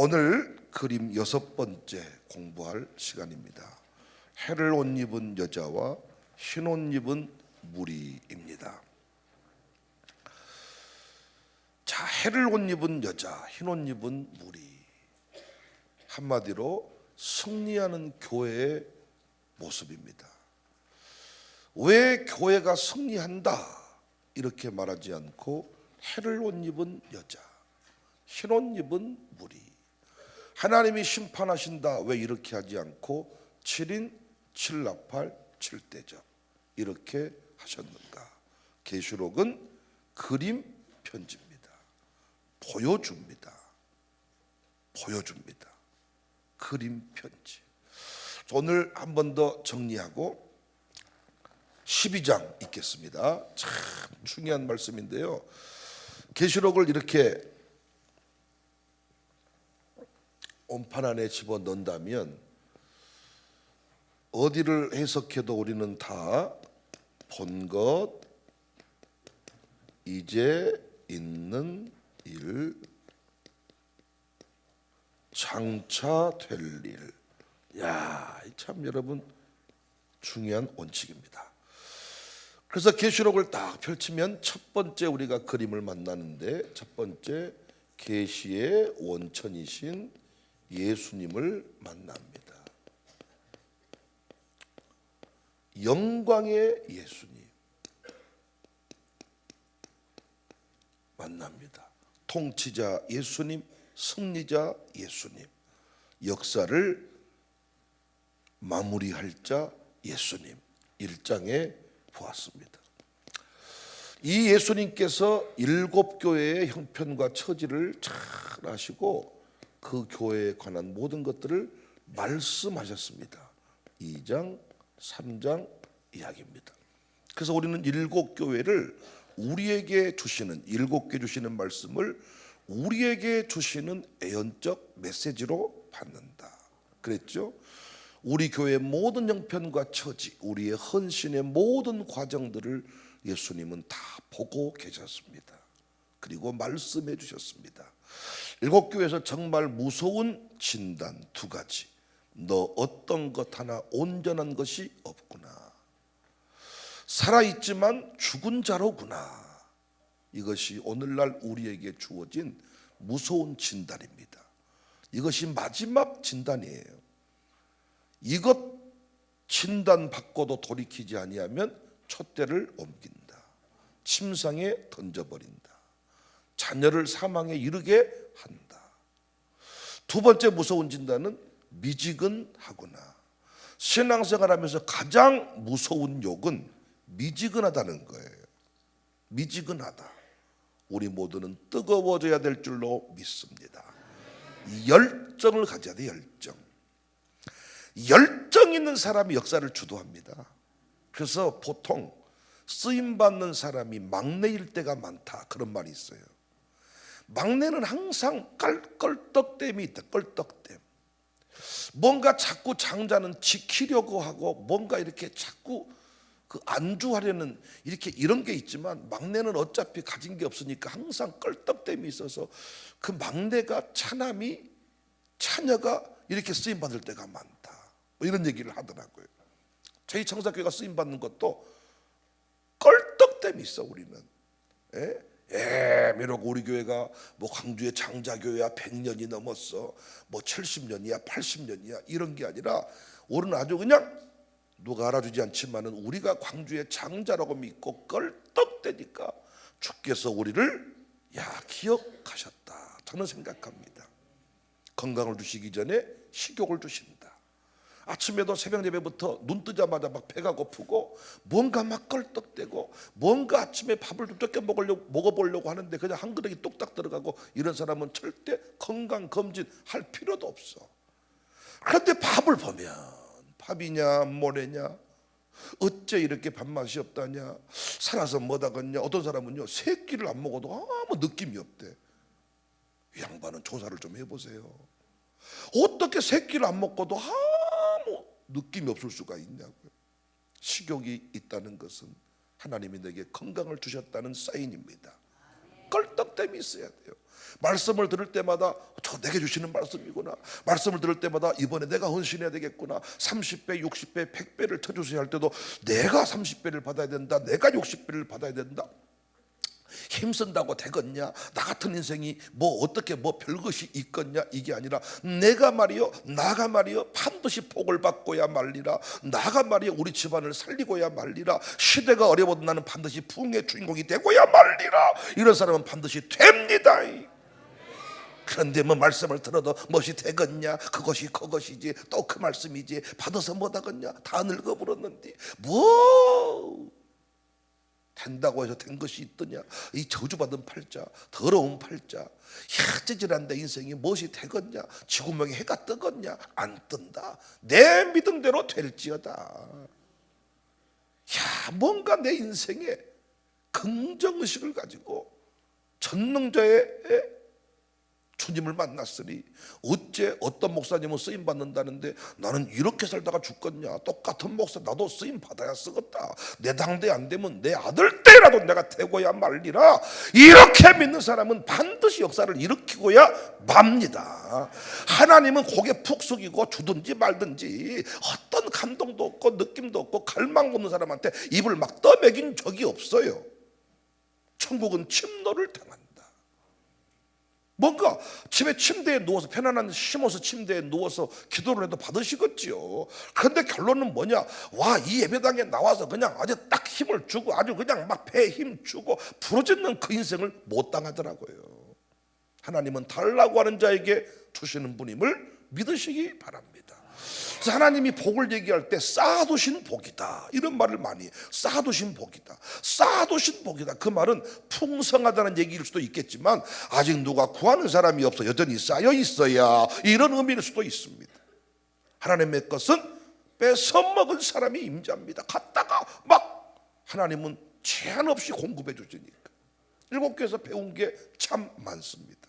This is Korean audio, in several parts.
오늘 그림 6번째 공부할 시간입니다. 해를 옷 입은 여자와 흰 옷 입은 무리입니다. 자, 해를 옷 입은 여자, 흰 옷 입은 무리. 한마디로 승리하는 교회의 모습입니다. 왜 교회가 승리한다 이렇게 말하지 않고 해를 옷 입은 여자, 흰 옷 입은 무리. 하나님이 심판하신다 왜 이렇게 하지 않고 7인 7나팔 7대접 이렇게 하셨는가? 계시록은 그림 편지입니다. 보여줍니다. 그림 편지. 오늘 한 번 더 정리하고 12장 읽겠습니다. 참 중요한 말씀인데요. 계시록을 이렇게 온판 안에 집어넣는다면 어디를 해석해도 우리는 다 본 것, 이제 있는 일, 장차 될 일. 야, 참 여러분 중요한 원칙입니다. 그래서 계시록을 딱 펼치면 첫 번째 우리가 그림을 만나는데, 첫 번째 계시의 원천이신 예수님을 만납니다. 영광의 예수님 만납니다. 통치자 예수님, 승리자 예수님, 역사를 마무리할 자 예수님 1장에 보았습니다. 이 예수님께서 7교회의 형편과 처지를 잘 아시고 그 교회에 관한 모든 것들을 말씀하셨습니다. 2장, 3장 이야기입니다. 그래서 우리는 7교회를 우리에게 주시는 7개 주시는 말씀을 우리에게 주시는 애언적 메시지로 받는다 그랬죠. 우리 교회의 모든 형편과 처지, 우리의 헌신의 모든 과정들을 예수님은 다 보고 계셨습니다. 그리고 말씀해 주셨습니다. 7교회에서 정말 무서운 진단 2가지. 너 어떤 것 하나 온전한 것이 없구나. 살아있지만 죽은 자로구나. 이것이 오늘날 우리에게 주어진 무서운 진단입니다. 이것이 마지막 진단이에요. 이것 진단 받고도 돌이키지 아니하면 촛대를 옮긴다. 침상에 던져버린다. 자녀를 사망에 이르게 한다. 2번째 무서운 진단은 미지근하구나. 신앙생활하면서 가장 무서운 욕은 미지근하다는 거예요. 미지근하다. 우리 모두는 뜨거워져야 될 줄로 믿습니다. 열정을 가져야 돼. 열정 있는 사람이 역사를 주도합니다. 그래서 보통 쓰임받는 사람이 막내일 때가 많다 그런 말이 있어요. 막내는 항상 껄떡댐이 있다. 껄떡댐. 뭔가 자꾸 장자는 지키려고 하고 뭔가 이렇게 자꾸 그 안주하려는 이런 게 있지만, 막내는 어차피 가진 게 없으니까 항상 껄떡댐이 있어서 그 막내가 자녀가 이렇게 쓰임 받을 때가 많다. 뭐 이런 얘기를 하더라고요. 저희 청사교회가 쓰임 받는 것도 껄떡댐이 있어. 우리는 이러고 우리 교회가 뭐 광주의 장자교회야 100년이 넘었어, 뭐 70년이야 80년이야 이런 게 아니라, 우리는 아주 그냥 누가 알아주지 않지만은 우리가 광주의 장자라고 믿고 껄떡대니까 주께서 우리를 기억하셨다 저는 생각합니다. 건강을 주시기 전에 식욕을 주신다. 아침에도 새벽 예배부터 눈 뜨자마자 막 배가 고프고 뭔가 막 껄떡대고 뭔가 아침에 밥을 두껍게 먹어보려고 하는데 그냥 한 그릇이 뚝딱 들어가고, 이런 사람은 절대 건강검진 할 필요도 없어. 그런데 밥을 보면 밥이냐 모래냐, 어째 이렇게 밥맛이 없다냐, 살아서 뭐다겠냐. 어떤 사람은요 3끼를 안 먹어도 아무 느낌이 없대. 이 양반은 조사를 좀 해보세요. 어떻게 3끼를 안 먹고도 아무 느낌이 없을 수가 있냐고요. 식욕이 있다는 것은 하나님이 내게 건강을 주셨다는 사인입니다. 껄떡 헛됨이 있어야 돼요. 말씀을 들을 때마다 저 내게 주시는 말씀이구나. 말씀을 들을 때마다 이번에 내가 헌신해야 되겠구나. 30배, 60배, 100배를 쳐주세요 할 때도 내가 30배를 받아야 된다. 내가 60배를 받아야 된다. 힘쓴다고 되겠냐? 나 같은 인생이 뭐 어떻게 뭐 별것이 있겠냐? 이게 아니라 내가 말이요, 나가 말이요, 반드시 복을 받고야 말리라. 나가 말이요, 우리 집안을 살리고야 말리라. 시대가 어려워도 나는 반드시 부흥의 주인공이 되고야 말리라. 이런 사람은 반드시 됩니다. 그런데 뭐 말씀을 들어도 무엇이 되겠냐? 그것이지. 또 그 말씀이지. 받아서 뭐하겠냐? 다 늙어버렸는데 뭐 된다고 해서 된 것이 있더냐? 이 저주받은 팔자, 더러운 팔자, 찌질한 내 인생이 무엇이 되겠냐? 지구명에 해가 뜨겠냐? 안 뜬다. 내 믿음대로 될지어다. 뭔가 내 인생에 긍정의식을 가지고 전능자의 주님을 만났으니 어째 어떤 목사님은 쓰임 받는다는데 나는 이렇게 살다가 죽겠냐? 똑같은 목사 나도 쓰임 받아야 쓰겠다. 내 당대 안 되면 내 아들 때라도 내가 되고야 말리라. 이렇게 믿는 사람은 반드시 역사를 일으키고야 맙니다. 하나님은 고개 푹 숙이고 주든지 말든지 어떤 감동도 없고 느낌도 없고 갈망 없는 사람한테 입을 막 떠먹인 적이 없어요. 천국은 침노를 당한다. 뭔가 집에 침대에 누워서 편안한 심어서 침대에 누워서 기도를 해도 받으시겠지요. 그런데 결론은 뭐냐? 와, 이 예배당에 나와서 그냥 아주 딱 힘을 주고 아주 그냥 막 배에 힘 주고 부러지는 그 인생을 못 당하더라고요. 하나님은 달라고 하는 자에게 주시는 분임을 믿으시기 바랍니다. 그래서 하나님이 복을 얘기할 때 쌓아두신 복이다 이런 말을 많이 해요. 쌓아두신 복이다, 쌓아두신 복이다. 그 말은 풍성하다는 얘기일 수도 있겠지만 아직 누가 구하는 사람이 없어 여전히 쌓여 있어야 이런 의미일 수도 있습니다. 하나님의 것은 뺏어먹은 사람이 임자입니다. 갔다가 막 하나님은 제한 없이 공급해 주시니까. 7교에서 배운 게 참 많습니다.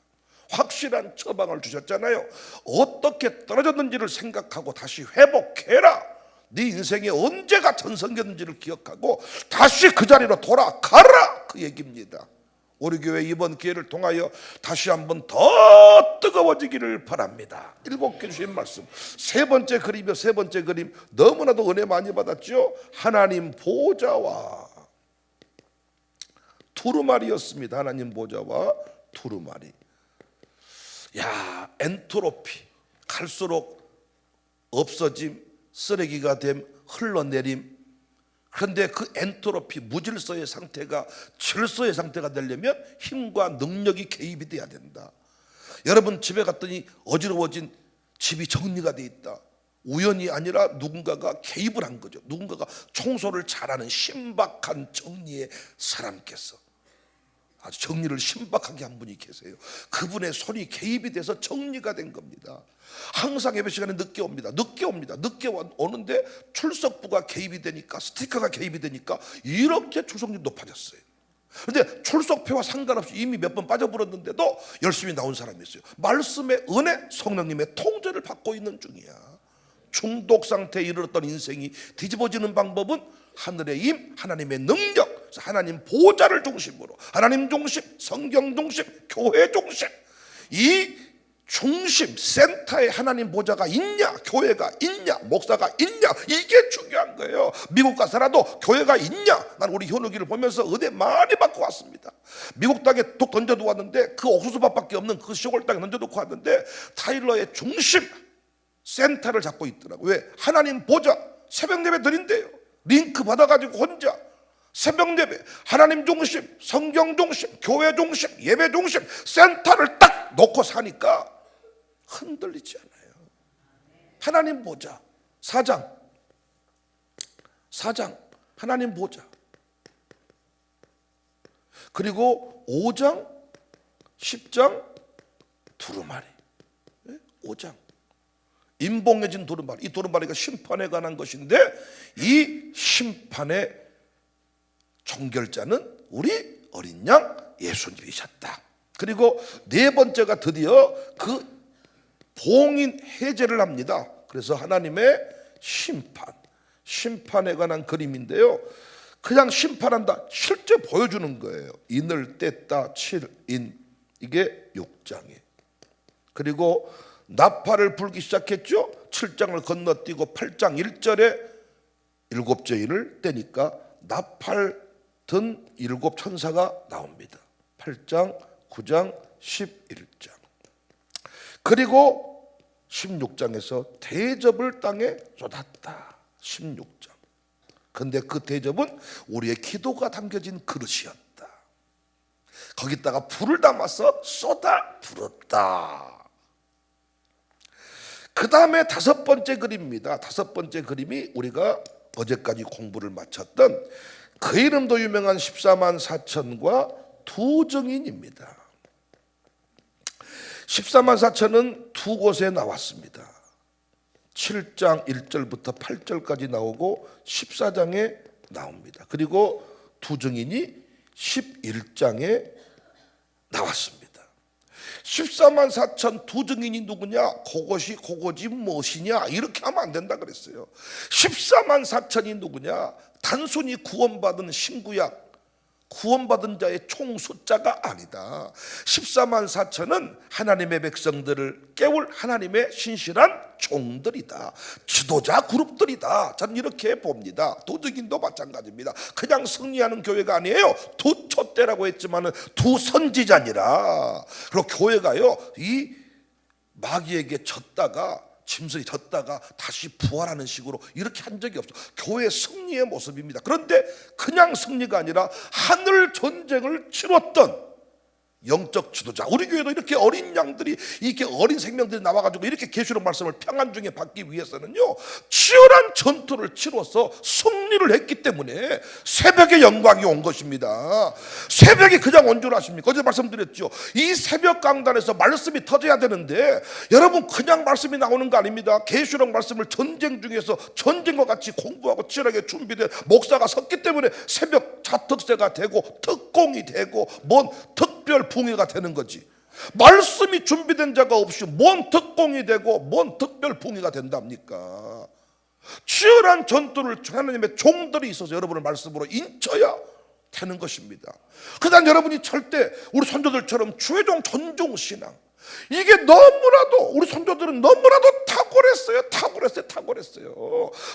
확실한 처방을 주셨잖아요. 어떻게 떨어졌는지를 생각하고 다시 회복해라. 네 인생에 언제가 전성기였는지를 기억하고 다시 그 자리로 돌아가라, 그 얘기입니다. 우리 교회 이번 기회를 통하여 다시 한번 더 뜨거워지기를 바랍니다. 7개 주신 말씀. 세 번째 그림이요. 세 번째 그림 너무나도 은혜 많이 받았죠. 하나님 보좌와 두루마리였습니다. 하나님 보좌와 두루마리. 엔트로피, 갈수록 없어짐, 쓰레기가 됨, 흘러내림. 그런데 그 엔트로피, 무질서의 상태가 질서의 상태가 되려면 힘과 능력이 개입이 돼야 된다. 여러분 집에 갔더니 어지러워진 집이 정리가 돼 있다. 우연이 아니라 누군가가 개입을 한 거죠. 누군가가 청소를 잘하는 신박한 정리의 사람께서 아주 정리를 신박하게 한 분이 계세요. 그분의 손이 개입이 돼서 정리가 된 겁니다. 항상 예배 시간에 늦게 옵니다. 늦게 오는데 출석부가 개입이 되니까, 스티커가 개입이 되니까 이렇게 출석률이 높아졌어요. 그런데 출석표와 상관없이 이미 몇 번 빠져버렸는데도 열심히 나온 사람이 있어요. 말씀의 은혜, 성령님의 통제를 받고 있는 중이야. 중독 상태에 이르렀던 인생이 뒤집어지는 방법은 하늘의 힘, 하나님의 능력, 하나님 보좌를 중심으로, 하나님 중심, 성경 중심, 교회 중심, 이 중심 센터에 하나님 보좌가 있냐, 교회가 있냐, 목사가 있냐, 이게 중요한 거예요. 미국 가서라도 교회가 있냐. 난 우리 현욱이를 보면서 은혜 많이 받고 왔습니다. 미국 땅에 뚝 던져도 왔는데 그 옥수수밭밖에 없는 그 시골 땅에 던져놓고 왔는데 타일러의 중심 센터를 잡고 있더라고요. 왜? 하나님 보좌, 새벽 예배 드린대요. 링크 받아가지고 혼자 새벽 예배, 하나님 중심, 성경 중심, 교회 중심, 예배 중심 센터를 딱 놓고 사니까 흔들리지 않아요. 하나님 보좌, 사장 하나님 보좌. 그리고 5장, 10장 두루마리. 5장 임봉해진 두루마리. 이 두루마리가 심판에 관한 것인데 이 심판의 종결자는 우리 어린 양 예수님이셨다. 그리고 네 번째가 드디어 그 봉인 해제를 합니다. 그래서 하나님의 심판에 관한 그림인데요. 그냥 심판한다, 실제 보여주는 거예요. 인을 뗐다 7인, 이게 6장에. 그리고 나팔을 불기 시작했죠. 7장을 건너뛰고 8장 1절에 7째 인을 떼니까 나팔 든 7 천사가 나옵니다. 8장, 9장, 11장. 그리고 16장에서 대접을 땅에 쏟았다. 16장. 근데 그 대접은 우리의 기도가 담겨진 그릇이었다. 거기다가 불을 담아서 쏟아 부었다. 그 다음에 5번째 그림입니다. 5번째 그림이 우리가 어제까지 공부를 마쳤던 그 이름도 유명한 14만 4천과 두 증인입니다. 14만 4천은 두 곳에 나왔습니다. 7장 1절부터 8절까지 나오고 14장에 나옵니다. 그리고 두 증인이 11장에 나왔습니다. 14만 4천 두 증인이 누구냐? 그것이 무엇이냐? 이렇게 하면 안 된다 그랬어요. 14만 4천이 누구냐? 단순히 구원받은 신구약 구원받은 자의 총 숫자가 아니다. 14만 4천은 하나님의 백성들을 깨울 하나님의 신실한 종들이다. 지도자 그룹들이다. 저는 이렇게 봅니다. 도둑인도 마찬가지입니다. 그냥 승리하는 교회가 아니에요. 두 촛대라고 했지만 두 선지자니라. 그리고 교회가요, 이 마귀에게 졌다가 짐승이 졌다가 다시 부활하는 식으로 이렇게 한 적이 없어. 교회의 승리의 모습입니다. 그런데 그냥 승리가 아니라 하늘 전쟁을 치렀던 영적 지도자. 우리 교회도 이렇게 어린 양들이, 이렇게 어린 생명들이 나와가지고 이렇게 계시록 말씀을 평안 중에 받기 위해서는요, 치열한 전투를 치러서 승리를 했기 때문에 새벽의 영광이 온 것입니다. 새벽이 그냥 온 줄 아십니까? 어제 말씀드렸죠. 이 새벽 강단에서 말씀이 터져야 되는데 여러분 그냥 말씀이 나오는 거 아닙니다. 계시록 말씀을 전쟁 중에서 전쟁과 같이 공부하고 치열하게 준비된 목사가 섰기 때문에 새벽 자특세가 되고 특공이 되고 뭔 특별 붕괴가 되는 거지. 말씀이 준비된 자가 없이 뭔 특공이 되고 뭔 특별 붕괴가 된답니까? 치열한 전투를 하나님의 종들이 있어서 여러분을 말씀으로 인쳐야 되는 것입니다. 그다음 여러분이 절대 우리 선조들처럼 주의종 존중신앙, 이게 너무나도 우리 선조들은 너무나도 탁월했어요.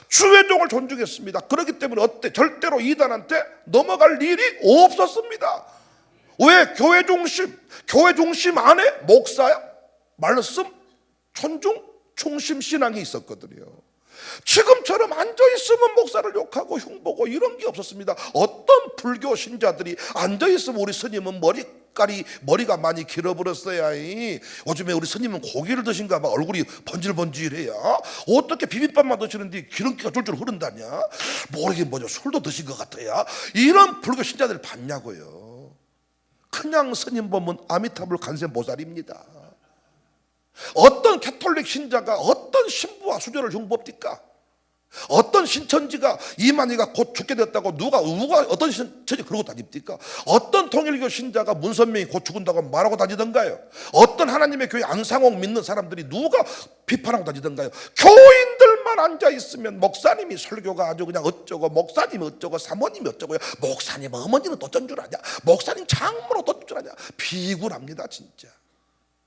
주의종을 존중했습니다. 그렇기 때문에 어때? 절대로 이단한테 넘어갈 일이 없었습니다. 왜? 교회 중심 안에 목사, 말씀, 존중, 충심 신앙이 있었거든요. 지금처럼 앉아있으면 목사를 욕하고 흉보고 이런 게 없었습니다. 어떤 불교 신자들이 앉아있으면 우리 스님은 머리가 많이 길어버렸어야. 요즘에 우리 스님은 고기를 드신가 봐. 얼굴이 번질번질해야. 어떻게 비빔밥만 드시는데 기름기가 줄줄 흐른다냐. 모르긴 뭐죠. 술도 드신 것 같아야. 이런 불교 신자들 봤냐고요. 그냥 스님 보면 아미타불 간세모살입니다. 어떤 캐톨릭 신자가 어떤 신부와 수저를 흉봅니까? 어떤 신천지가 이만희가 곧 죽게 됐다고 누가 어떤 신천지 그러고 다닙니까? 어떤 통일교 신자가 문선명이 곧 죽는다고 말하고 다니던가요? 어떤 하나님의 교회 안상홍 믿는 사람들이 누가 비판하고 다니던가요? 교인들만 앉아있으면 목사님이 설교가 아주 그냥 어쩌고, 목사님이 어쩌고, 사모님이 어쩌고요. 목사님 어머니는 또 어쩐 줄 아냐? 목사님 장모는 또 어쩐 줄 아냐? 비굴합니다 진짜.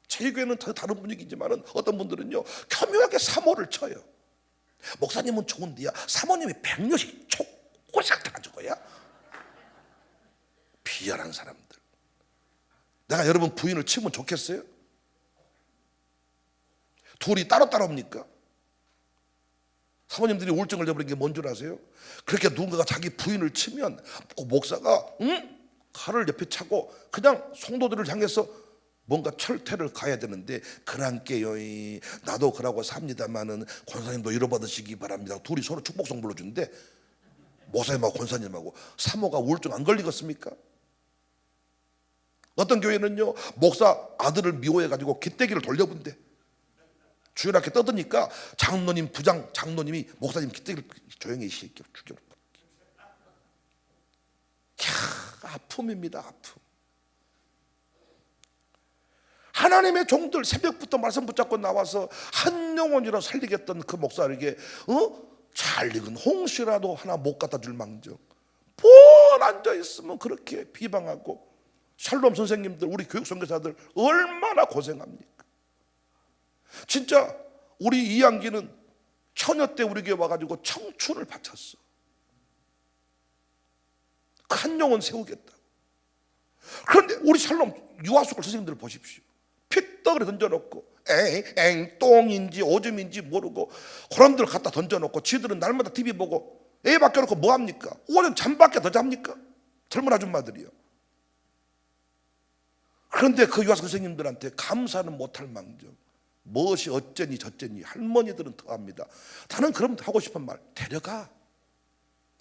제 교회는 다른 분위기지만 어떤 분들은요 교묘하게 사모를 쳐요. 목사님은 좋은데야 사모님이 100년씩 초고작 당하고야. 비열한 사람들. 내가 여러분 부인을 치면 좋겠어요? 둘이 따로따로 합니까? 사모님들이 우울증을 내버린 게 뭔 줄 아세요? 그렇게 누군가가 자기 부인을 치면 목사가 칼을 옆에 차고 그냥 성도들을 향해서 뭔가 철퇴를 가야 되는데, 그랑께요 나도 그러고 삽니다마는 권사님도 잃어받으시기 바랍니다. 둘이 서로 축복성 불러주는데 목사님하고 권사님하고 사모가 우울증 안 걸리겠습니까? 어떤 교회는요 목사 아들을 미워해가지고 기대기를 돌려본대. 주연하게 떠드니까 장로님 부장 장로님이 목사님 기대기를 조용히 시켜 죽여. 아픔입니다. 아픔. 하나님의 종들 새벽부터 말씀 붙잡고 나와서 한 영혼이라 살리겠던 그 목사에게 잘 익은 홍시라도 하나 못 갖다 줄 망정 앉아있으면 그렇게 비방하고, 샬롬 선생님들, 우리 교육 선교사들 얼마나 고생합니까? 진짜 우리 이양기는 처녀 때 우리 교회 와가지고 청춘을 바쳤어. 그 한 영혼 세우겠다. 그런데 우리 샬롬 유아수걸 선생님들 보십시오. 핏덩어리 던져놓고 엥 똥인지 오줌인지 모르고 그런 데를 갖다 던져놓고 지들은 날마다 TV 보고 애 맡겨놓고 뭐합니까? 오전 잠밖에 더 잡니까? 젊은 아줌마들이요. 그런데 그 유아수걸 선생님들한테 감사는 못할 망정, 무엇이 어쩌니 저쩌니 할머니들은 더합니다. 나는 그럼 하고 싶은 말, 데려가,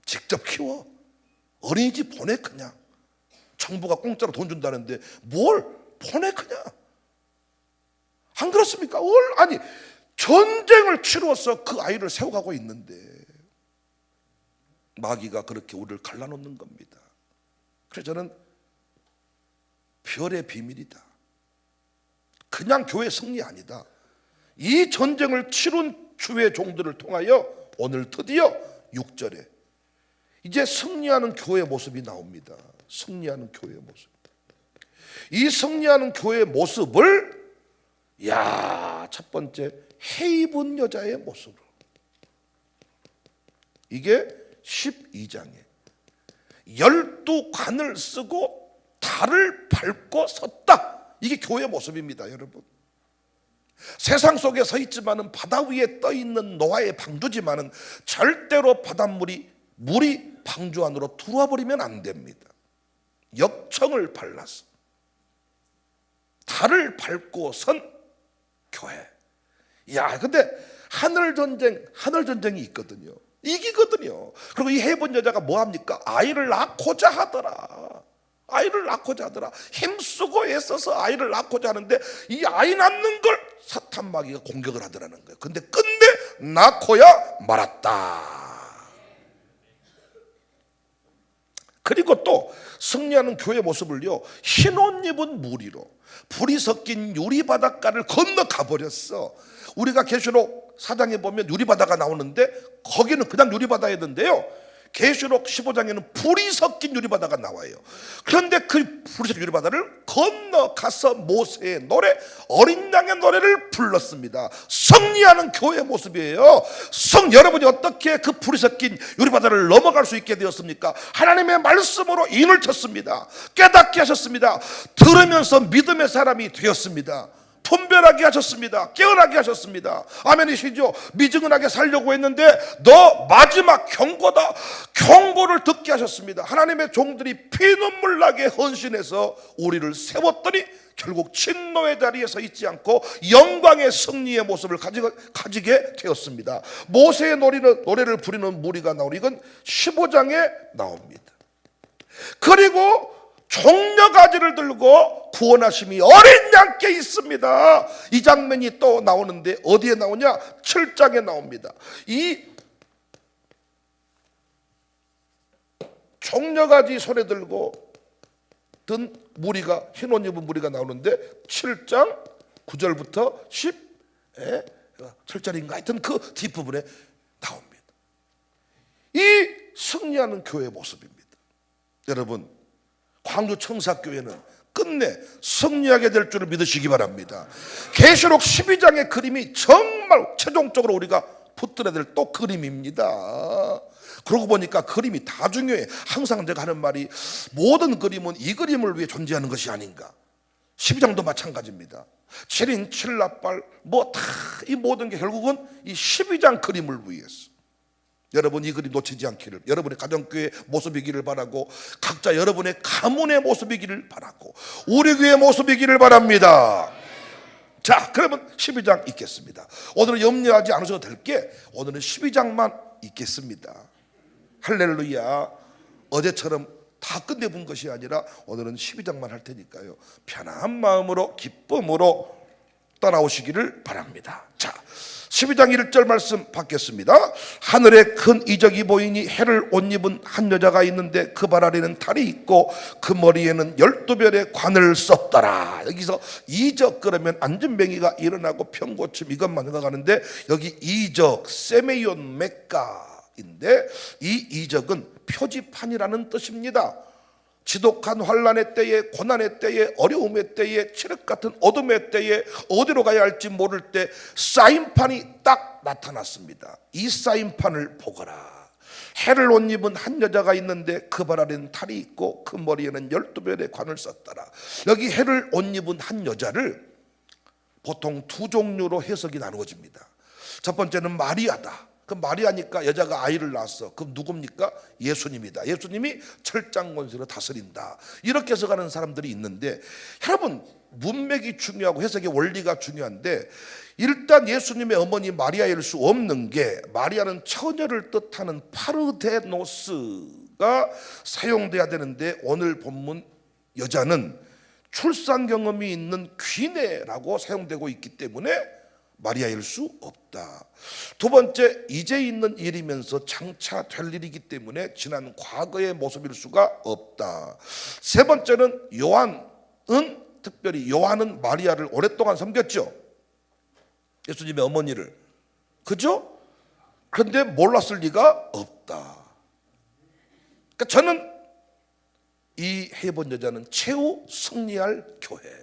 직접 키워, 어린이집 보내. 그냥 정부가 공짜로 돈 준다는데 뭘 보내 그냥. 안 그렇습니까? 아니 전쟁을 치루어서 그 아이를 세워가고 있는데 마귀가 그렇게 우리를 갈라놓는 겁니다. 그래서 저는 별의 비밀이다. 그냥 교회 승리 아니다. 이 전쟁을 치룬 주의 종들을 통하여 오늘 드디어 6절에 이제 승리하는 교회의 모습이 나옵니다. 승리하는 교회의 모습. 이 승리하는 교회의 모습을 첫 번째 해 입은 여자의 모습으로, 이게 12장에 12관을 쓰고 달을 밟고 섰다. 이게 교회의 모습입니다, 여러분. 세상 속에 서 있지만은 바다 위에 떠 있는 노아의 방주지만은 절대로 바닷물이 방주 안으로 들어와 버리면 안 됩니다. 역청을 발라서 달을 밟고 선 교회. 근데 하늘 전쟁이 있거든요. 이기거든요. 그리고 이 해본 여자가 뭐 합니까? 아이를 낳고자 하더라. 힘쓰고 애써서 아이를 낳고자 하는데 이 아이 낳는 걸 사탄 마귀가 공격을 하더라는 거예요. 근데 끝내 낳고야 말았다. 그리고 또 승리하는 교회 모습을요, 흰 옷 입은 무리로 불이 섞인 유리바닷가를 건너가 버렸어. 우리가 계시록 4장에 보면 유리바다가 나오는데 거기는 그냥 유리바다였는데요, 계시록 15장에는 불이 섞인 유리바다가 나와요. 그런데 그 불이 섞인 유리바다를 건너가서 모세의 노래, 어린 양의 노래를 불렀습니다. 승리하는 교회의 모습이에요. 여러분이 어떻게 그 불이 섞인 유리바다를 넘어갈 수 있게 되었습니까? 하나님의 말씀으로 인을 쳤습니다. 깨닫게 하셨습니다. 들으면서 믿음의 사람이 되었습니다. 분별하게 하셨습니다. 깨어나게 하셨습니다. 아멘이시죠? 미지근하게 살려고 했는데 너 마지막 경고다. 경고를 듣게 하셨습니다. 하나님의 종들이 피눈물 나게 헌신해서 우리를 세웠더니 결국 진노의 자리에 서 있지 않고 영광의 승리의 모습을 가지게 되었습니다. 모세의 노래를 부리는 무리가 나오니 이건 15장에 나옵니다. 그리고 종려가지를 들고 구원하심이 어린 양께 있습니다. 이 장면이 또 나오는데 어디에 나오냐? 7장에 나옵니다. 이 종려가지 손에 들고 든 무리가, 흰 옷 입은 무리가 나오는데 7장 9절부터 7절인가 하여튼 그 뒷부분에 나옵니다. 이 승리하는 교회의 모습입니다. 여러분, 광주 청사교회는 끝내 승리하게 될 줄을 믿으시기 바랍니다. 계시록 12장의 그림이 정말 최종적으로 우리가 붙들어야 될 또 그림입니다. 그러고 보니까 그림이 다 중요해. 항상 제가 하는 말이 모든 그림은 이 그림을 위해 존재하는 것이 아닌가. 12장도 마찬가지입니다. 7인 7납발 다 이 모든 게 결국은 이 12장 그림을 위해서. 여러분 이 그림 놓치지 않기를, 여러분의 가정교회 모습이기를 바라고, 각자 여러분의 가문의 모습이기를 바라고, 우리 교회의 모습이기를 바랍니다. 자, 그러면 12장 읽겠습니다. 오늘은 염려하지 않으셔도 될 게 오늘은 12장만 읽겠습니다. 할렐루야. 어제처럼 다 끝내본 것이 아니라 오늘은 12장만 할 테니까요, 편안한 마음으로 기쁨으로 따라오시기를 바랍니다. 자, 12장 1절 말씀 받겠습니다. 하늘에 큰 이적이 보이니 해를 옷 입은 한 여자가 있는데 그 발 아래는 달이 있고 그 머리에는 12별의 관을 썼더라. 여기서 이적 그러면 안전뱅이가 일어나고 평고침 이것만 생각하는데 여기 이적, 세메이온 메카 인데 이 이적은 표지판이라는 뜻입니다. 지독한 환난의 때에, 고난의 때에, 어려움의 때에, 칠흑 같은 어둠의 때에 어디로 가야 할지 모를 때 사인판이 딱 나타났습니다. 이 사인판을 보거라. 해를 옷 입은 한 여자가 있는데 그 발 아래는 탈이 있고 그 머리에는 12별의 관을 썼더라. 여기 해를 옷 입은 한 여자를 보통 두 종류로 해석이 나누어집니다. 첫 번째는 마리아다. 그 마리아니까 여자가 아이를 낳았어. 그럼 누굽니까? 예수님이다. 예수님이 철장 권세로 다스린다. 이렇게 해석하는 사람들이 있는데, 여러분, 문맥이 중요하고 해석의 원리가 중요한데, 일단 예수님의 어머니 마리아일 수 없는 게, 마리아는 처녀를 뜻하는 파르데노스가 사용돼야 되는데, 오늘 본문 여자는 출산 경험이 있는 귀내라고 사용되고 있기 때문에 마리아일 수 없다. 두 번째, 이제 있는 일이면서 장차 될 일이기 때문에 지난 과거의 모습일 수가 없다. 세 번째는 특별히 요한은 마리아를 오랫동안 섬겼죠. 예수님의 어머니를. 그죠? 그런데 몰랐을 리가 없다. 그러니까 저는 이 해본 여자는 최후 승리할 교회,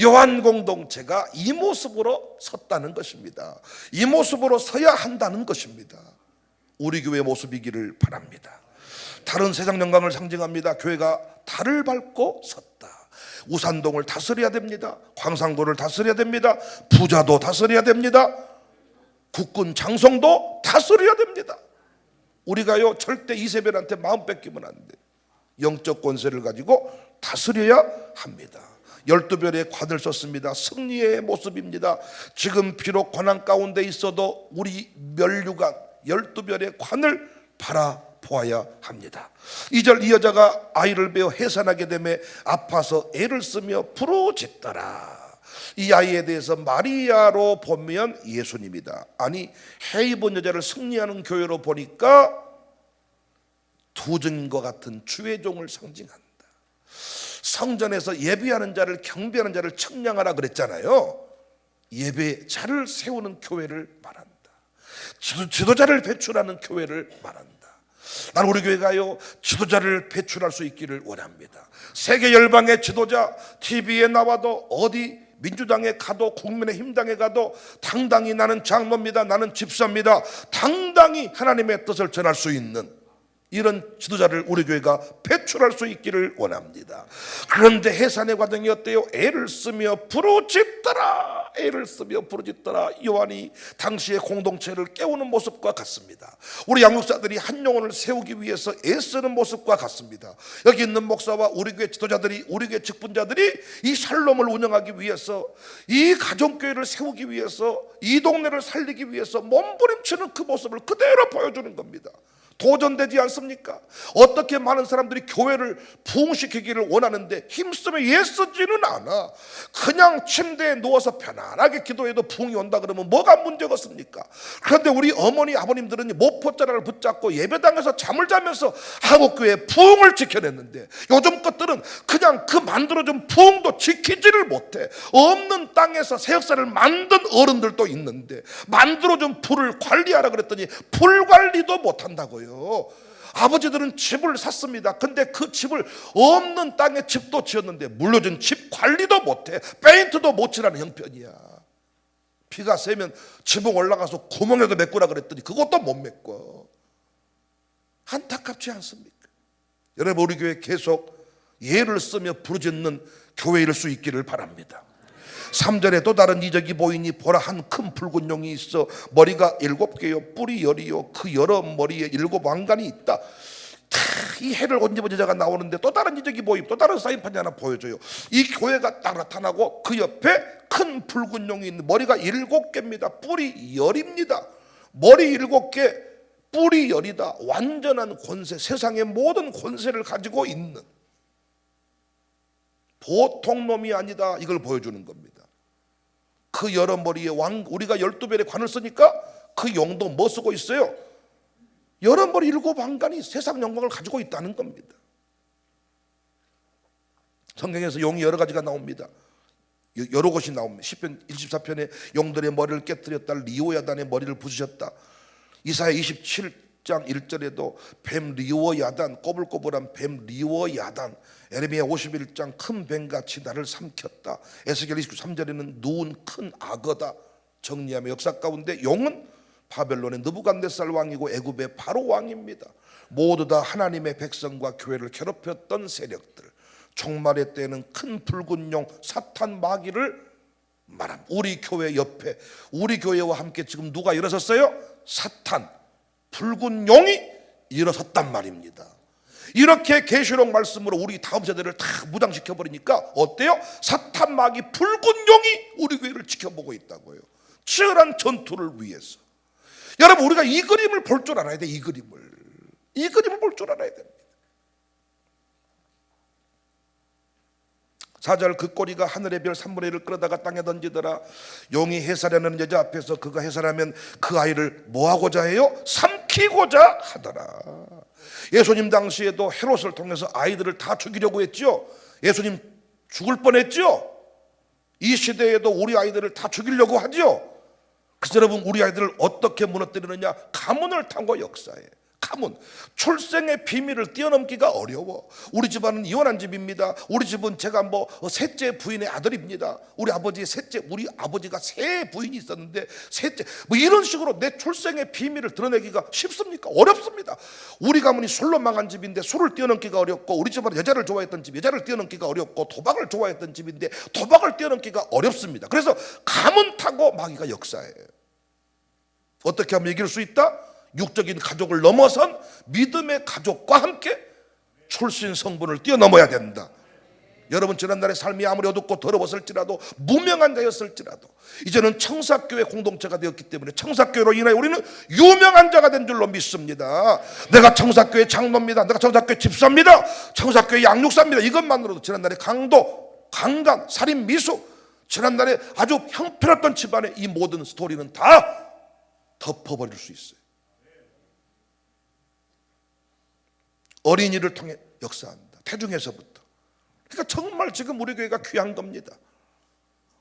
요한 공동체가 이 모습으로 섰다는 것입니다. 이 모습으로 서야 한다는 것입니다. 우리 교회의 모습이기를 바랍니다. 달은 세상 영광을 상징합니다. 교회가 달을 밟고 섰다. 우산동을 다스려야 됩니다. 광상도를 다스려야 됩니다. 부자도 다스려야 됩니다. 국군 장성도 다스려야 됩니다. 우리가요 절대 이세벨한테 마음 뺏기면 안 돼. 영적 권세를 가지고 다스려야 합니다. 12별의 관을 썼습니다. 승리의 모습입니다. 지금 비록 고난 가운데 있어도 우리 면류관 12별의 관을 바라보아야 합니다. 2절, 이 여자가 아이를 베어 해산하게 되매 아파서 애를 쓰며 부르짖더라. 이 아이에 대해서 마리아로 보면 예수님이다. 아니, 해 입은 여자를 승리하는 교회로 보니까 두 증인과 같은 주의 종을 상징한다. 성전에서 예배하는 자를, 경배하는 자를 측량하라 그랬잖아요. 예배자를 세우는 교회를 말한다. 지도자를 배출하는 교회를 말한다. 나는 우리 교회가요 지도자를 배출할 수 있기를 원합니다. 세계 열방의 지도자, TV에 나와도 어디 민주당에 가도 국민의힘당에 가도 당당히 나는 장로입니다, 나는 집사입니다, 당당히 하나님의 뜻을 전할 수 있는 이런 지도자를 우리 교회가 배출할 수 있기를 원합니다. 그런데 해산의 과정이 어때요? 애를 쓰며 부르짖더라. 애를 쓰며 부르짖더라. 요한이 당시의 공동체를 깨우는 모습과 같습니다. 우리 양육사들이 한 영혼을 세우기 위해서 애쓰는 모습과 같습니다. 여기 있는 목사와 우리 교회 지도자들이, 우리 교회 직분자들이 이 샬롬을 운영하기 위해서, 이 가정교회를 세우기 위해서, 이 동네를 살리기 위해서 몸부림치는 그 모습을 그대로 보여주는 겁니다. 도전되지 않습니까? 어떻게 많은 사람들이 교회를 부흥시키기를 원하는데 힘쓰며 애쓰지는 않아. 그냥 침대에 누워서 편안하게 기도해도 부흥이 온다 그러면 뭐가 문제겠습니까? 그런데 우리 어머니 아버님들은 모포자락을 붙잡고 예배당에서 잠을 자면서 한국교회의 부흥을 지켜냈는데, 요즘 것들은 그냥 그 만들어준 부흥도 지키지를 못해. 없는 땅에서 새 역사를 만든 어른들도 있는데 만들어준 불을 관리하라 그랬더니 불 관리도 못한다고요. 아버지들은 집을 샀습니다. 근데 그 집을 없는 땅에 집도 지었는데 물려준 집 관리도 못해. 페인트도 못 칠하는 형편이야. 비가 새면 지붕 올라가서 구멍에도 메꾸라 그랬더니 그것도 못 메꿔. 안타깝지 않습니까? 여러분, 우리 교회 계속 예를 쓰며 부르짖는 교회일 수 있기를 바랍니다. 3절에 또 다른 이적이 보이니 보라, 한 큰 붉은 용이 있어 머리가 7개요 뿔이 10이요 그 여러 머리에 7 왕관이 있다. 이 해를 옷 입은 여자가 나오는데 또 다른 이적이 보임, 또 다른 사인판이 하나 보여줘요. 이 교회가 딱 나타나고 그 옆에 큰 붉은 용이 있는, 머리가 7개입니다 뿔이 10입니다 머리 7개 뿔이 10이다. 완전한 권세, 세상의 모든 권세를 가지고 있는 보통 놈이 아니다, 이걸 보여주는 겁니다. 그 여러 머리에 우리가 12별의 관을 쓰니까 그 용도 뭐 쓰고 있어요? 여러 머리 7 왕관이 세상 영광을 가지고 있다는 겁니다. 성경에서 용이 여러 가지가 나옵니다. 여러 곳이 나옵니다. 시편 24편에 용들의 머리를 깨뜨렸다, 리오야단의 머리를 부수셨다. 이사야 27 10장 1절에도 뱀 리워야단, 꼬불꼬불한 뱀 리워야단, 에레미야 51장 큰 뱀같이 나를 삼켰다, 에스겔 23절에는 누운 큰 악어다 정리하며 역사 가운데 용은 바벨론의 느부갓네살 왕이고 애굽의 바로 왕입니다. 모두 다 하나님의 백성과 교회를 괴롭혔던 세력들, 종말의 때에는 큰 붉은 용 사탄 마귀를 말합니다. 우리 교회 옆에, 우리 교회와 함께 지금 누가 일어섰어요? 사탄, 붉은 용이 일어섰단 말입니다. 이렇게 계시록 말씀으로 우리 다음 세대를 다 무장시켜 버리니까 어때요? 사탄 마귀 붉은 용이 우리 교회를 지켜보고 있다고요. 치열한 전투를 위해서. 여러분, 우리가 이 그림을 볼 줄 알아야 돼. 이 그림을 볼 줄 알아야 됩니다. 4절 그 꼬리가 하늘의 별 3분의 1을 끌어다가 땅에 던지더라. 용이 해살하는 여자 앞에서 그가 해살하면 그 아이를 뭐하고자 해요? 삼키고자 하더라. 예수님 당시에도 헤롯을 통해서 아이들을 다 죽이려고 했죠. 예수님 죽을 뻔했죠. 이 시대에도 우리 아이들을 다 죽이려고 하죠. 그래서 여러분, 우리 아이들을 어떻게 무너뜨리느냐? 가문을 탄 역사에. 가문, 출생의 비밀을 뛰어넘기가 어려워. 우리 집안은 이혼한 집입니다. 우리 집은 제가 셋째 부인의 아들입니다. 우리 아버지가 세 부인이 있었는데 셋째, 이런 식으로 내 출생의 비밀을 드러내기가 쉽습니까? 어렵습니다. 우리 가문이 술로 망한 집인데 술을 뛰어넘기가 어렵고, 우리 집안은 여자를 좋아했던 집, 여자를 뛰어넘기가 어렵고, 도박을 좋아했던 집인데 도박을 뛰어넘기가 어렵습니다. 그래서 가문 타고 마귀가 역사해요. 어떻게 하면 이길 수 있다? 육적인 가족을 넘어선 믿음의 가족과 함께 출신 성분을 뛰어넘어야 된다. 여러분, 지난날의 삶이 아무리 어둡고 더러웠을지라도, 무명한 자였을지라도 이제는 청사교회 공동체가 되었기 때문에 청사교회로 인하여 우리는 유명한 자가 된 줄로 믿습니다. 내가 청사교회 장로입니다, 내가 청사교회 집사입니다, 청사교회 양육사입니다. 이것만으로도 지난날의 강도, 강간, 살인, 미수, 지난날에 아주 형편없던 집안의 이 모든 스토리는 다 덮어버릴 수 있어요. 어린이를 통해 역사합니다. 태중에서부터. 그러니까 정말 지금 우리 교회가 귀한 겁니다.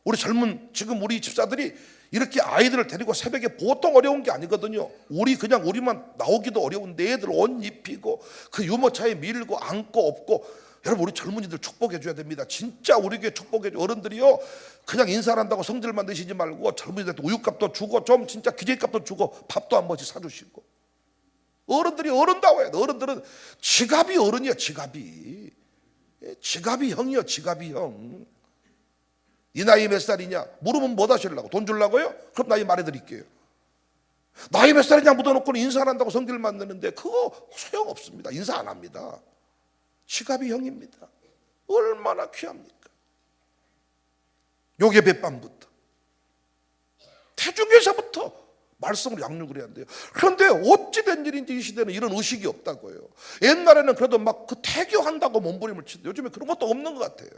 우리 지금 우리 집사들이 이렇게 아이들을 데리고 새벽에 보통 어려운 게 아니거든요. 우리만 나오기도 어려운데 애들 옷 입히고 그 유모차에 밀고 안고 업고. 여러분, 우리 젊은이들 축복해 줘야 됩니다. 진짜 우리 교회 축복해 줘. 어른들이요, 그냥 인사를 한다고 성질만 내시지 말고 젊은이들한테 우유값도 주고, 좀 진짜 기저귀값도 주고, 밥도 한 번씩 사주시고. 어른들이 어른다워야 돼. 어른들은 지갑이 어른이야. 지갑이 형이요. 지갑이 형. 이 나이 몇 살이냐 물으면 뭐 하시려고? 돈 주려고요? 그럼 나이 말해드릴게요. 나이 몇 살이냐 묻어놓고는 인사 안 한다고 성질만 내는데 그거 소용없습니다. 인사 안 합니다. 지갑이 형입니다. 얼마나 귀합니까? 요게別밤부터, 태중에서부터 말씀을 양육을 해야 돼요. 그런데 어찌된 일인지 이 시대는 이런 의식이 없다고요. 옛날에는 그래도 막 그 태교한다고 몸부림을 치는데 요즘에 그런 것도 없는 것 같아요.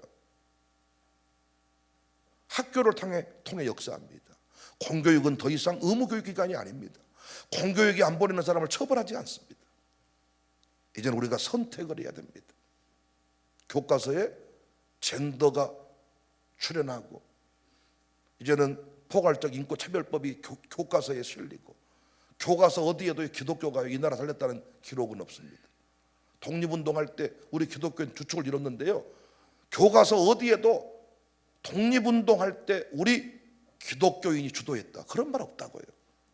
학교를 통해 역사합니다. 공교육은 더 이상 의무교육기관이 아닙니다. 공교육이 안 보내는 사람을 처벌하지 않습니다. 이제는 우리가 선택을 해야 됩니다. 교과서에 젠더가 출연하고, 이제는 포괄적 인권차별법이 교과서에 실리고, 교과서 어디에도 기독교가 이 나라 살렸다는 기록은 없습니다. 독립운동할 때 우리 기독교는 주축을 이뤘는데요, 교과서 어디에도 독립운동할 때 우리 기독교인이 주도했다, 그런 말 없다고요.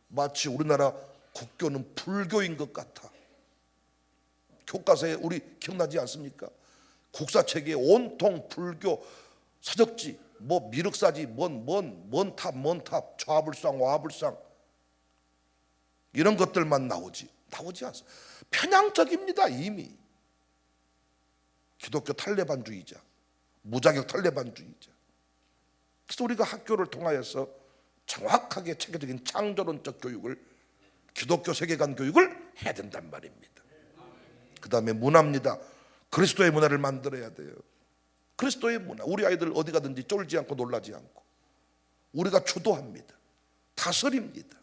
마치 우리나라 국교는 불교인 것 같아. 교과서에 우리 기억나지 않습니까? 국사책에 온통 불교 서적지, 미륵사지, 뭔 탑, 좌불상, 와불상, 이런 것들만 나오지 않습니다. 편향적입니다. 이미 기독교 탈레반주의자, 무자격 탈레반주의자. 그래서 우리가 학교를 통하여서 정확하게 체계적인 창조론적 교육을, 기독교 세계관 교육을 해야 된단 말입니다. 그 다음에 문화입니다. 그리스도의 문화를 만들어야 돼요. 그리스도의 문화. 우리 아이들 어디 가든지 쫄지 않고 놀라지 않고 우리가 주도합니다. 다스립니다.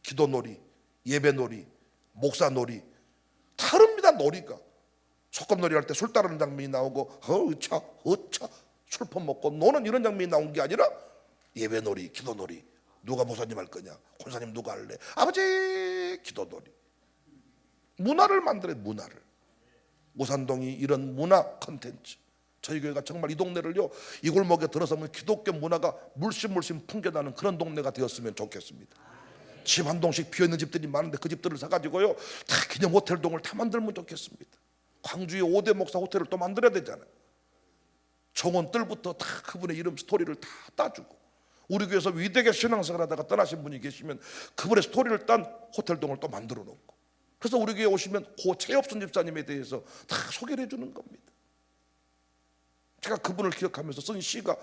기도놀이, 예배놀이, 목사놀이, 다릅니다. 놀이가 소꿉놀이 할 때 술 따르는 장면이 나오고 어차 술 퍼먹고 노는 이런 장면이 나온 게 아니라 예배놀이, 기도놀이. 누가 목사님 할 거냐? 권사님 누가 할래? 아버지 기도놀이. 문화를 만들어야 문화를. 오산동이 이런 문화 컨텐츠, 저희 교회가 정말 이 동네를요, 이 골목에 들어서면 기독교 문화가 물씬 풍겨나는 그런 동네가 되었으면 좋겠습니다. 집 한 동씩 비어있는 집들이 많은데 그 집들을 사가지고요 다 기념 호텔동을 다 만들면 좋겠습니다. 광주에 5대 목사 호텔을 또 만들어야 되잖아요. 정원들부터 다 그분의 이름 스토리를 다 따주고, 우리 교회에서 위대하게 신앙생활 하다가 떠나신 분이 계시면 그분의 스토리를 딴 호텔동을 또 만들어 놓고, 그래서 우리 교회에 오시면 고 최엽순 집사님에 대해서 다 소개를 해주는 겁니다. 제가 그분을 기억하면서 쓴 시가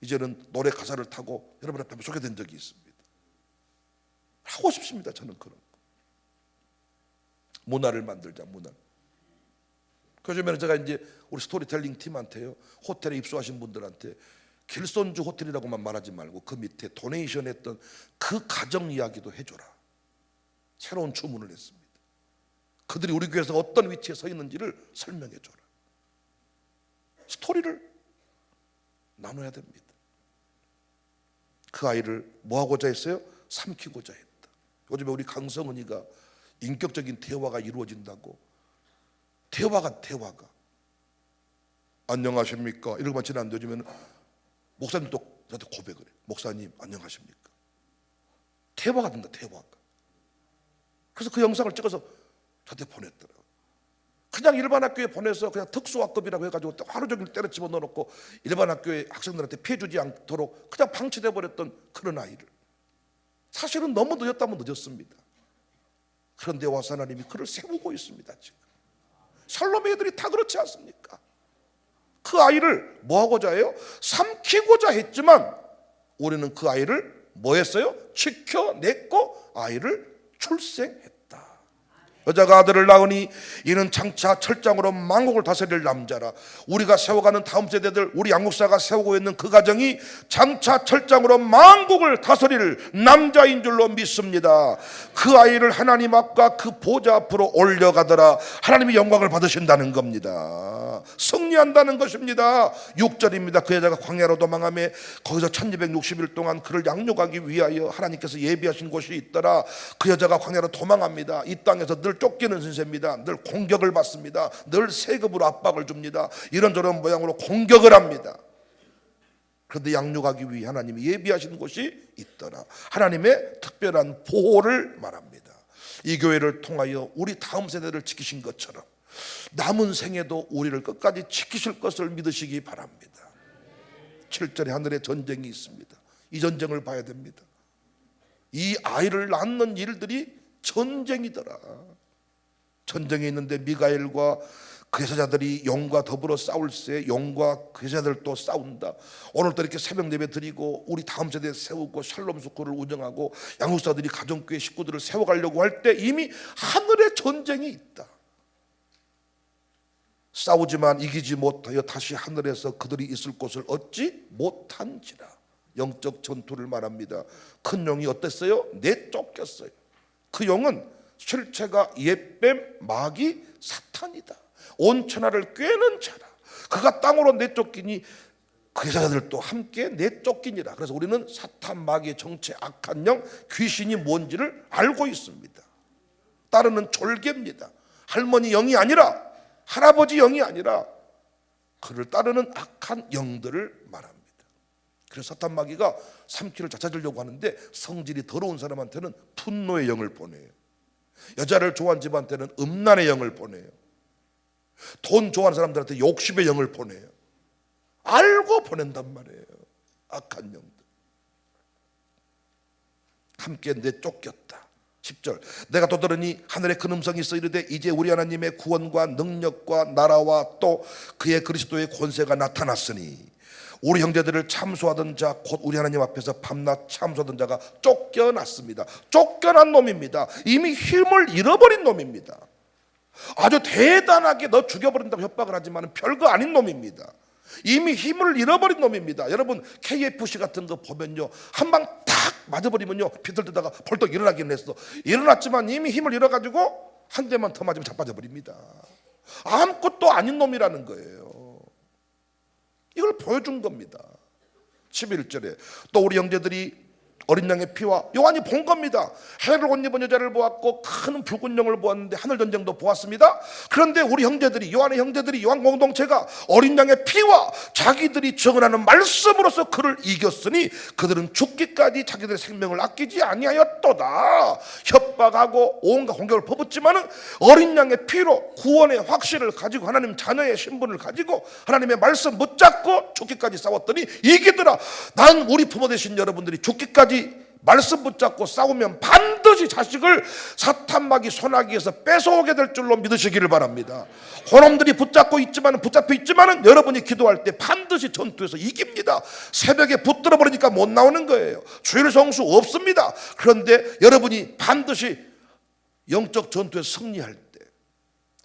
이제는 노래 가사를 타고 여러분 앞에 소개된 적이 있습니다. 하고 싶습니다. 저는 그런 거. 문화를 만들자, 문화. 요즘에는 제가 이제 우리 스토리텔링 팀한테요, 호텔에 입소하신 분들한테 길손주 호텔이라고만 말하지 말고 그 밑에 도네이션 했던 그 가정 이야기도 해줘라. 새로운 주문을 했습니다. 그들이 우리 교회에서 어떤 위치에 서 있는지를 설명해줘라. 스토리를 나눠야 됩니다. 그 아이를 뭐 하고자 했어요? 삼키고자 했다. 요즘에 우리 강성은이가 인격적인 대화가 이루어진다고, 대화가 안녕하십니까 이러고만 지났는데 요즘에는 목사님도 저한테 고백을 해요. 목사님 안녕하십니까. 대화가 된다, 대화가. 그래서 그 영상을 찍어서 저한테 보냈더라고요. 그냥 일반 학교에 보내서 그냥 특수학급이라고 해가지고 하루 종일 때려 집어넣어놓고 일반 학교의 학생들한테 피해 주지 않도록 그냥 방치돼 버렸던 그런 아이를, 사실은 너무 늦었다면 늦었습니다. 그런데 와서 하나님이 그를 세우고 있습니다. 지금 샬롬의 애들이 다 그렇지 않습니까? 그 아이를 뭐 하고자 해요? 삼키고자 했지만 우리는 그 아이를 뭐 했어요? 지켜냈고 아이를 출생했다. 여자가 아들을 낳으니 이는 장차 철장으로 만국을 다스릴 남자라. 우리가 세워가는 다음 세대들, 우리 양육사가 세우고 있는 그 가정이 장차 철장으로 만국을 다스릴 남자인 줄로 믿습니다. 그 아이를 하나님 앞과 그 보좌 앞으로 올려가더라. 하나님이 영광을 받으신다는 겁니다. 승리한다는 것입니다. 6절입니다. 그 여자가 광야로 도망하며 거기서 1260일 동안 그를 양육하기 위하여 하나님께서 예비하신 곳이 있더라. 그 여자가 광야로 도망합니다. 이 땅에서 늘 쫓기는 신세입니다. 늘 공격을 받습니다. 늘 세급으로 압박을 줍니다. 이런저런 모양으로 공격을 합니다. 그런데 양육하기 위해 하나님이 예비하신 곳이 있더라. 하나님의 특별한 보호를 말합니다. 이 교회를 통하여 우리 다음 세대를 지키신 것처럼 남은 생에도 우리를 끝까지 지키실 것을 믿으시기 바랍니다. 7절에 하늘에 전쟁이 있습니다. 이 전쟁을 봐야 됩니다. 이 아이를 낳는 일들이 전쟁이더라. 전쟁이 있는데 미가엘과 그 제사자들이 영과 더불어 싸울세 영과 그 제사들도 싸운다. 오늘도 이렇게 새벽 예배 드리고 우리 다음 세대 세우고 샬롬 스쿨을 운영하고 양육사들이 가정교회 식구들을 세워가려고 할 때 이미 하늘에 전쟁이 있다. 싸우지만 이기지 못하여 다시 하늘에서 그들이 있을 곳을 얻지 못한지라. 영적 전투를 말합니다. 큰 용이 어땠어요? 내쫓겼어요. 그 용은 실체가 옛뱀 마귀 사탄이다. 온 천하를 꿰는 자라. 그가 땅으로 내쫓기니 그 여자들도 함께 내쫓기니라. 그래서 우리는 사탄 마귀의 정체, 악한 영, 귀신이 뭔지를 알고 있습니다. 따르는 졸개입니다. 할머니 영이 아니라, 할아버지 영이 아니라 그를 따르는 악한 영들을 말합니다. 그래서 사탄 마귀가 삼키를 잦아들려고 하는데 성질이 더러운 사람한테는 분노의 영을 보내요. 여자를 좋아하는 집한테는 음란의 영을 보내요. 돈 좋아하는 사람들한테 욕심의 영을 보내요. 알고 보낸단 말이에요. 악한 영들. 함께 내쫓겼다. 10절 내가 또 들으니 하늘에 큰 음성이 있어 이르되 이제 우리 하나님의 구원과 능력과 나라와 또 그의 그리스도의 권세가 나타났으니 우리 형제들을 참소하던 자 곧 우리 하나님 앞에서 밤낮 참소하던 자가 쫓겨났습니다. 쫓겨난 놈입니다. 이미 힘을 잃어버린 놈입니다. 아주 대단하게 너 죽여버린다고 협박을 하지만 별거 아닌 놈입니다. 이미 힘을 잃어버린 놈입니다. 여러분 KFC 같은 거 보면요, 한 방 탁 맞아버리면요 비틀대다가 벌떡 일어나긴 했어. 일어났지만 이미 힘을 잃어가지고 한 대만 더 맞으면 자빠져버립니다. 아무것도 아닌 놈이라는 거예요. 이걸 보여준 겁니다. 11절에 또 우리 형제들이 어린 양의 피와 요한이 본 겁니다. 해를 옷 입은 여자를 보았고 큰 붉은 영을 보았는데 하늘 전쟁도 보았습니다. 그런데 우리 형제들이, 요한의 형제들이, 요한 공동체가 어린 양의 피와 자기들이 증언하는 말씀으로서 그를 이겼으니 그들은 죽기까지 자기들의 생명을 아끼지 아니하였도다. 협박하고 온갖 공격을 퍼붓지만은 어린 양의 피로 구원의 확신을 가지고 하나님 자녀의 신분을 가지고 하나님의 말씀 붙잡고 죽기까지 싸웠더니 이기더라. 난 우리 부모 되신 여러분들이 죽기까지 말씀 붙잡고 싸우면 반드시 자식을 사탄마귀 소나기에서 뺏어오게 될 줄로 믿으시기를 바랍니다. 그놈들이 붙잡혀 있지만은 여러분이 기도할 때 반드시 전투에서 이깁니다. 새벽에 붙들어 버리니까 못 나오는 거예요. 주일 성수 없습니다. 그런데 여러분이 반드시 영적 전투에 승리할 때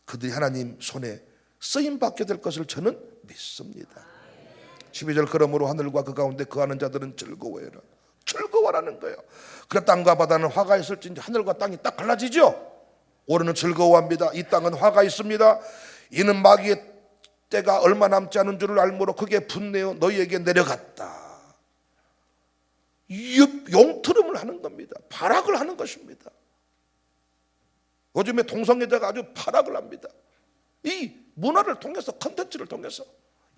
그들이 하나님 손에 쓰임 받게 될 것을 저는 믿습니다. 12절 그러므로 하늘과 그 가운데 거하는 자들은 즐거워해라. 즐거워라는 거예요. 그래 땅과 바다는 화가 있을진지 하늘과 땅이 딱 갈라지죠. 올해는 즐거워합니다. 이 땅은 화가 있습니다. 이는 마귀의 때가 얼마 남지 않은 줄을 알므로 크게 분내어 너희에게 내려갔다. 용트름을 하는 겁니다. 발악을 하는 것입니다. 요즘에 동성애자가 아주 발악을 합니다. 이 문화를 통해서, 컨텐츠를 통해서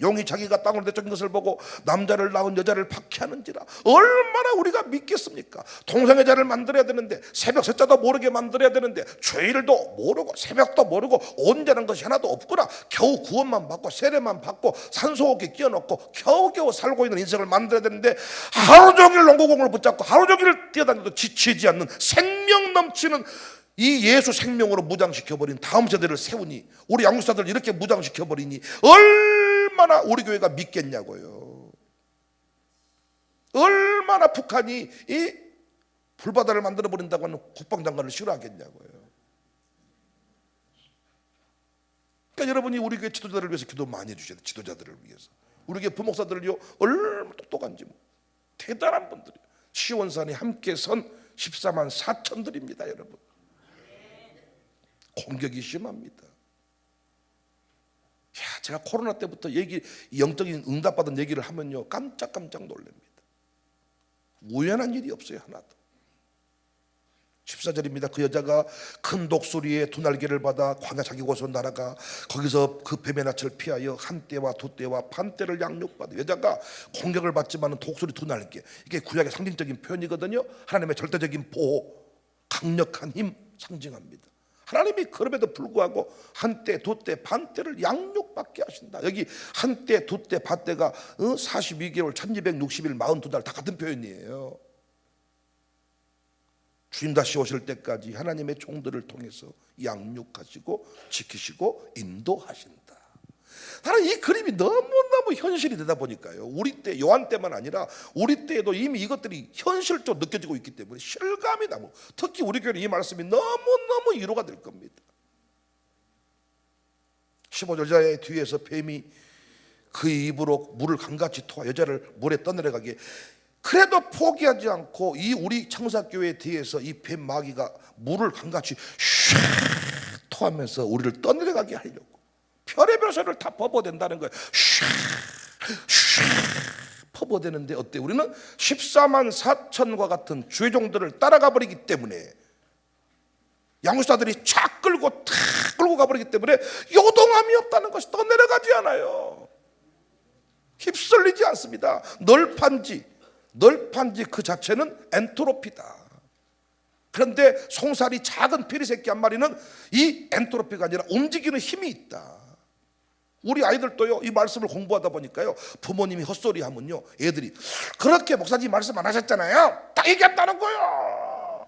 용이 자기가 땅으로 내쫓은 것을 보고 남자를 낳은 여자를 박해하는지라. 얼마나 우리가 믿겠습니까? 동성애자를 만들어야 되는데 새벽 셋자도 모르게 만들어야 되는데 주일도 모르고 새벽도 모르고 온전한 것이 하나도 없구나. 겨우 구원만 받고 세례만 받고 산소호흡기 끼워놓고 겨우겨우 살고 있는 인생을 만들어야 되는데 하루 종일 농구공을 붙잡고 하루 종일 뛰어다녀도 지치지 않는 생명 넘치는 이 예수 생명으로 무장시켜버린 다음 세대를 세우니, 우리 양육사들 이렇게 무장시켜버리니 얼마나 우리 교회가 믿겠냐고요. 얼마나 북한이 이 불바다를 만들어버린다고 하는 국방장관을 싫어하겠냐고요. 그러니까 여러분이 우리 교회 지도자들을 위해서 기도 많이 해주셔야 돼요. 지도자들을 위해서. 우리 교회 부목사들을요, 얼마나 똑똑한지 대단한 분들이에요. 시원산에 함께 선 14만 4천들입니다. 여러분, 공격이 심합니다. 제가 코로나 때부터 영적인 응답받은 얘기를 하면요, 깜짝깜짝 놀랍니다. 우연한 일이 없어요, 하나도. 14절입니다. 그 여자가 큰 독수리의 두 날개를 받아 광야 자기 곳으로 날아가 거기서 그 뱀의 낯을 피하여 한 떼와 두 떼와 반 떼를 양육받아. 여자가 공격을 받지만 독수리 두 날개, 이게 구약의 상징적인 표현이거든요. 하나님의 절대적인 보호, 강력한 힘 상징합니다. 하나님이 그럼에도 불구하고 한 떼, 두 떼, 반 떼를 양육받게 하신다. 여기 한 떼, 두 떼, 반 떼가 42개월, 1260일, 42달 다 같은 표현이에요. 주님 다시 오실 때까지 하나님의 종들을 통해서 양육하시고 지키시고 인도하신다. 나는 이 그림이 너무너무 현실이 되다 보니까요, 우리 때, 요한 때만 아니라 우리 때에도 이미 이것들이 현실적으로 느껴지고 있기 때문에 실감이 나고, 특히 우리 교회는 이 말씀이 너무너무 위로가 될 겁니다. 15절 여자의 뒤에서 뱀이 그의 입으로 물을 강같이 토하 여자를 물에 떠내려가게. 그래도 포기하지 않고 이 우리 청사교회 뒤에서 이 뱀 마귀가 물을 강같이 슉 토하면서 우리를 떠내려가게 하려고 별의별 소리를 다 퍼부어댄다는 거예요. 슉 퍼부어대는데 어때? 우리는 14만 4천과 같은 주의 종들을 따라가 버리기 때문에, 양육사들이 착 끌고 탁 끌고 가버리기 때문에 요동함이 없다는 것이, 떠내려가지 않아요. 휩쓸리지 않습니다. 널판지 그 자체는 엔트로피다. 그런데 송사리 작은 피리새끼 한 마리는 이 엔트로피가 아니라 움직이는 힘이 있다. 우리 아이들도요, 이 말씀을 공부하다 보니까요, 부모님이 헛소리 하면요, 애들이 그렇게 목사님 말씀 안 하셨잖아요, 딱 얘기한다는 거예요.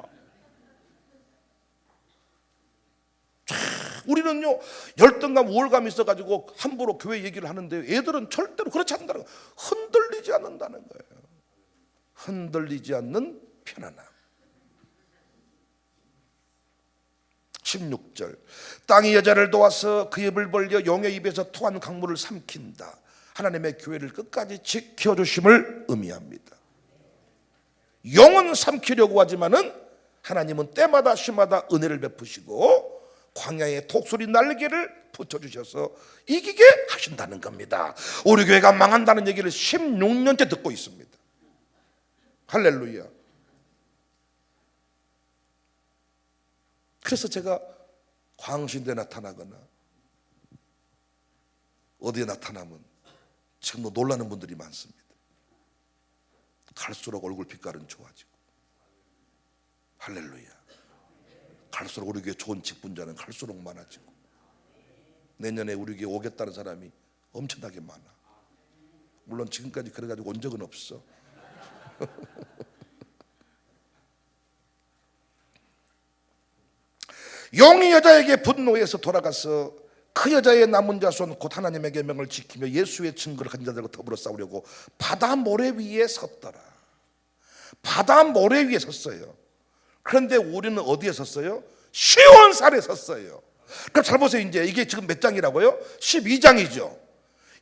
우리는요, 열등감, 우월감이 있어가지고 함부로 교회 얘기를 하는데 애들은 절대로 그렇지 않는다는 거예요. 흔들리지 않는다는 거예요. 흔들리지 않는 편안함. 16절 땅이 여자를 도와서 그 입을 벌려 용의 입에서 토한 강물을 삼킨다. 하나님의 교회를 끝까지 지켜주심을 의미합니다. 용은 삼키려고 하지만은 하나님은 때마다 시마다 은혜를 베푸시고 광야에 독수리 날개를 붙여주셔서 이기게 하신다는 겁니다. 우리 교회가 망한다는 얘기를 16년째 듣고 있습니다. 할렐루야. 그래서 제가 광신대에 나타나거나 어디에 나타나면 지금도 놀라는 분들이 많습니다. 갈수록 얼굴 빛깔은 좋아지고, 할렐루야. 갈수록 우리 교회 좋은 직분자는 갈수록 많아지고, 내년에 우리 교회 오겠다는 사람이 엄청나게 많아. 물론 지금까지 그래가지고 온 적은 없어. 용이 여자에게 분노해서 돌아가서 그 여자의 남은 자손 곧 하나님의 계명을 지키며 예수의 증거를 가진 자들과 더불어 싸우려고 바다 모래 위에 섰더라. 바다 모래 위에 섰어요. 그런데 우리는 어디에 섰어요? 시온산에 섰어요. 그럼 잘 보세요. 이제 이게 지금 몇 장이라고요? 12장이죠.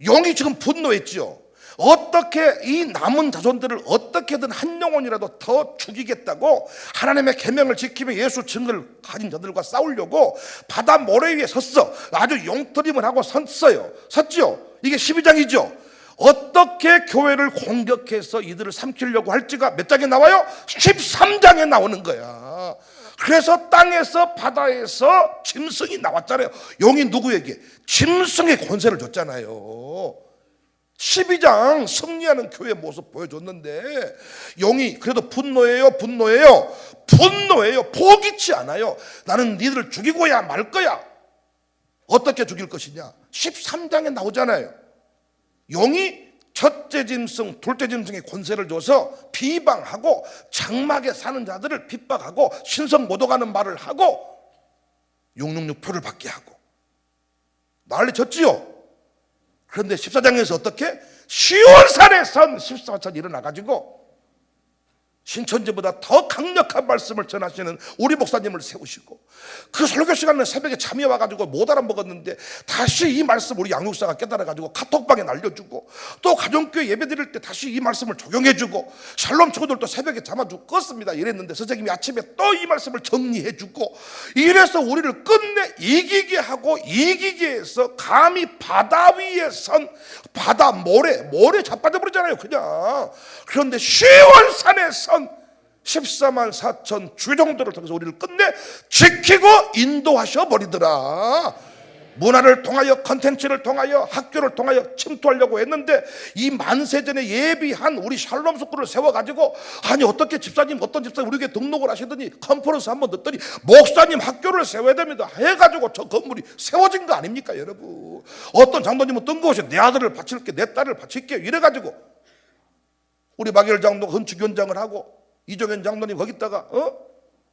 용이 지금 분노했죠. 어떻게 이 남은 자손들을 어떻게든 한 영혼이라도 더 죽이겠다고 하나님의 계명을 지키며 예수 증거를 가진 자들과 싸우려고 바다 모래 위에 섰어. 아주 용터림을 하고 섰죠. 이게 12장이죠. 어떻게 교회를 공격해서 이들을 삼키려고 할지가 몇 장에 나와요? 13장에 나오는 거야. 그래서 땅에서 바다에서 짐승이 나왔잖아요. 용이 누구에게? 짐승의 권세를 줬잖아요. 12장 승리하는 교회의 모습 보여줬는데 용이 그래도 분노해요. 포기치 않아요. 나는 니들을 죽이고야 말 거야. 어떻게 죽일 것이냐? 13장에 나오잖아요. 용이 첫째 짐승, 둘째 짐승의 권세를 줘서 비방하고 장막에 사는 자들을 핍박하고 신성 모독하는 말을 하고 666표를 받게 하고 난리 쳤지요. 그런데 14장에서 어떻게? 시온산에 선 14천 일어나가지고 신천지보다 더 강력한 말씀을 전하시는 우리 목사님을 세우시고 그 설교 시간에 새벽에 잠이 와가지고 못 알아먹었는데 다시 이 말씀 우리 양육사가 깨달아가지고 카톡방에 날려주고 또 가정교회 예배 드릴 때 다시 이 말씀을 적용해주고 샬롬 친구들도 새벽에 잠아주고 껐습니다 이랬는데 선생님이 아침에 또 이 말씀을 정리해주고 이래서 우리를 끝내 이기게 하고 이기게 해서 감히 바다 위에 선 바다 모래 자빠져버리잖아요 그냥. 그런데 시온산에 선 14만 4천 주 정도를 통해서 우리를 끝내 지키고 인도하셔 버리더라. 문화를 통하여 컨텐츠를 통하여 학교를 통하여 침투하려고 했는데 이 만세전에 예비한 우리 샬롬 스쿨을 세워가지고 아니 어떻게 집사님 어떤 집사님 우리 교회 등록을 하시더니 컨퍼런스 한번 듣더니 목사님 학교를 세워야 됩니다 해가지고 저 건물이 세워진 거 아닙니까 여러분. 어떤 장로님은 뜬금없이 내 아들을 바칠게 내 딸을 바칠게 이래가지고 우리 박열 장로가 헌축위원장을 하고 이종현 장로님 거기다가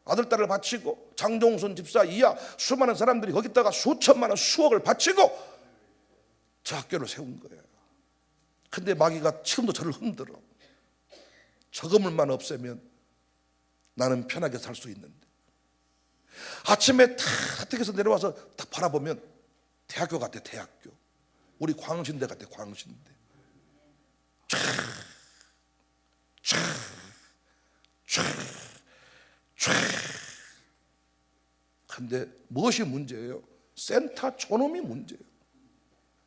아들 딸을 바치고 장종순 집사 이하 수많은 사람들이 거기다가 수천만 원 수억을 바치고 저 학교를 세운 거예요. 근데 마귀가 지금도 저를 흔들어. 저 건물만 없애면 나는 편하게 살 수 있는데 아침에 탁 택에서 내려와서 딱 바라보면 대학교 같아 대학교. 우리 광신대 같아 광신대. 근데 무엇이 문제예요? 센터 촌놈이 문제예요.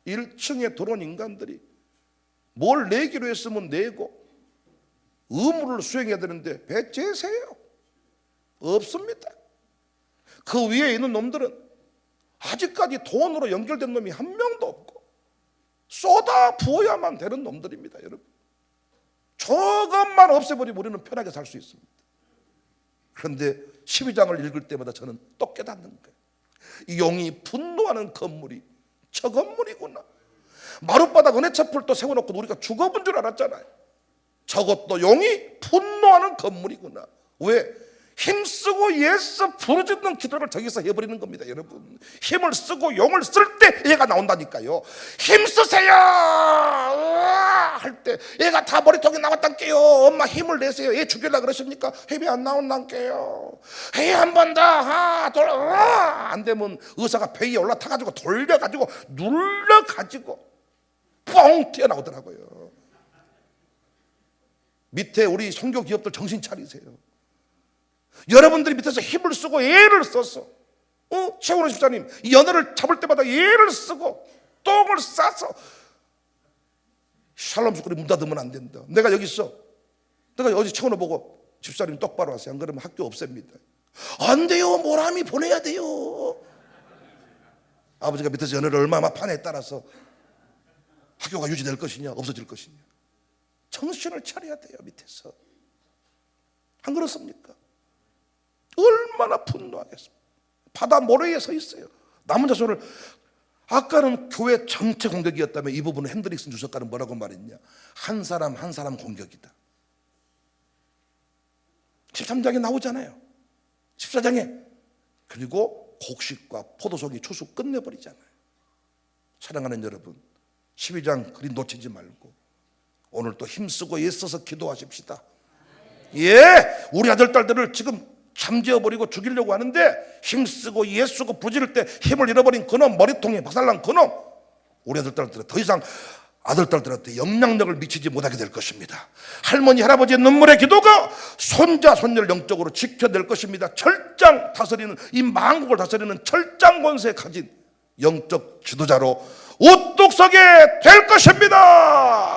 1층에 들어온 인간들이 뭘 내기로 했으면 내고 의무를 수행해야 되는데 배째세요. 없습니다. 그 위에 있는 놈들은 아직까지 돈으로 연결된 놈이 한 명도 없고 쏟아 부어야만 되는 놈들입니다 여러분. 저것만 없애버리면 우리는 편하게 살 수 있습니다. 그런데 12장을 읽을 때마다 저는 또 깨닫는 거예요. 이 용이 분노하는 건물이 저 건물이구나. 마룻바닥 은혜차풀 또 세워놓고 우리가 죽어본 줄 알았잖아요. 저것도 용이 분노하는 건물이구나. 왜? 힘쓰고 예수 부르짖는 기도를 저기서 해버리는 겁니다 여러분. 힘을 쓰고 용을 쓸 때 얘가 나온다니까요. 힘쓰세요 할 때 얘가 다 머리통에 나왔단게요. 엄마 힘을 내세요. 얘 죽이려고 그러십니까? 힘이 안 나온단게요. 한 번 더 안 되면 의사가 배에 올라타가지고 돌려가지고 눌러가지고 뻥 튀어나오더라고요. 밑에 우리 선교 기업들 정신 차리세요. 여러분들이 밑에서 힘을 쓰고 애를 써서 최원호 집사님 이 연어를 잡을 때마다 애를 쓰고 똥을 싸서 샬롬 스쿨이 문 닫으면 안 된다. 내가 여기 있어. 내가 어제 최원호 보고 집사님 똑바로 하세요. 안 그러면 학교 없앱니다. 안 돼요. 모람이 보내야 돼요. 아버지가 밑에서 연애를 얼마나 파냐에 따라서 학교가 유지될 것이냐 없어질 것이냐 정신을 차려야 돼요. 밑에서 안 그렇습니까? 얼마나 분노하겠습니까? 바다 모래에 서 있어요. 남은 자손을 아까는 교회 전체 공격이었다면 이 부분은 핸드릭슨 주석가는 뭐라고 말했냐? 한 사람 한 사람 공격이다. 13장에 나오잖아요. 14장에. 그리고 곡식과 포도송이 추수 끝내버리잖아요. 사랑하는 여러분, 12장 그리 놓치지 말고 오늘 또 힘쓰고 애써서 기도하십시다. 예, 우리 아들 딸들을 지금 잠재워버리고 죽이려고 하는데 힘쓰고 애쓰고 부지럴 때 힘을 잃어버린 그놈, 머리통에 박살난 그놈, 우리 아들 딸들은 더 이상 아들 딸들한테 영향력을 미치지 못하게 될 것입니다. 할머니 할아버지의 눈물의 기도가 손자 손녀를 영적으로 지켜낼 것입니다. 철장 다스리는, 이 만국을 다스리는 철장 권세 가진 영적 지도자로 우뚝 서게 될 것입니다.